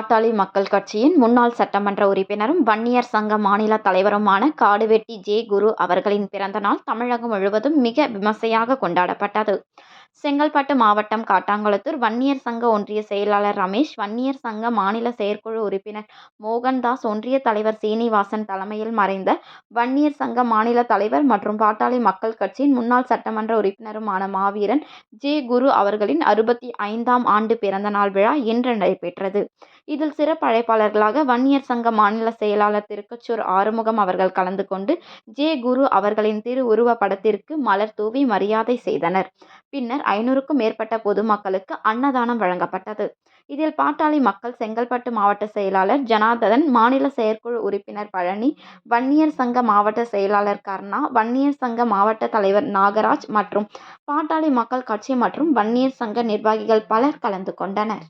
பாட்டாளி மக்கள் கட்சியின் முன்னாள் சட்டமன்ற உறுப்பினரும் வன்னியர் சங்க மாநில தலைவருமான காடுவெட்டி ஜே. குரு அவர்களின் பிறந்த நாள் தமிழகம் முழுவதும் மிக விமர்சையாக கொண்டாடப்பட்டது. செங்கல்பட்டு மாவட்டம் காட்டாங்குளத்தூர் வன்னியர் சங்க ஒன்றிய செயலாளர் ரமேஷ், வன்னியர் சங்க மாநில செயற்குழு உறுப்பினர் மோகன்தாஸ், ஒன்றிய தலைவர் சீனிவாசன் தலைமையில் மறைந்த வன்னியர் சங்க மாநில தலைவர் மற்றும் பாட்டாளி மக்கள் கட்சியின் முன்னாள் சட்டமன்ற உறுப்பினருமான மாவீரன் ஜே. குரு அவர்களின் 65ஆம் ஆண்டு பிறந்த நாள் விழா இன்று நடைபெற்றது. இதில் சிறப்பு அழைப்பாளர்களாக வன்னியர் சங்க மாநில செயலாளர் திருக்கச்சூர் ஆறுமுகம் அவர்கள் கலந்து கொண்டு ஜே. குரு அவர்களின் திருவுருவ படத்திற்கு மலர் தூவி மரியாதை செய்தனர். பின்னர் 500க்கும் மேற்பட்ட பொதுமக்களுக்கு அன்னதானம் வழங்கப்பட்டது. இதில் பாட்டாளி மக்கள் செங்கல்பட்டு மாவட்ட செயலாளர் ஜனார்தன், மாநில செயற்குழு உறுப்பினர் பழனி, வன்னியர் சங்க மாவட்ட செயலாளர் கர்ணா, வன்னியர் சங்க மாவட்ட தலைவர் நாகராஜ் மற்றும் பாட்டாளி மக்கள் கட்சி மற்றும் வன்னியர் சங்க நிர்வாகிகள் பலர் கலந்து கொண்டனர்.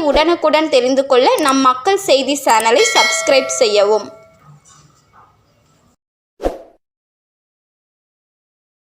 உடனுக்குடன் தெரிந்து கொள்ள நம் மக்கள் செய்தி சேனலை சப்ஸ்கிரைப் செய்யவும்.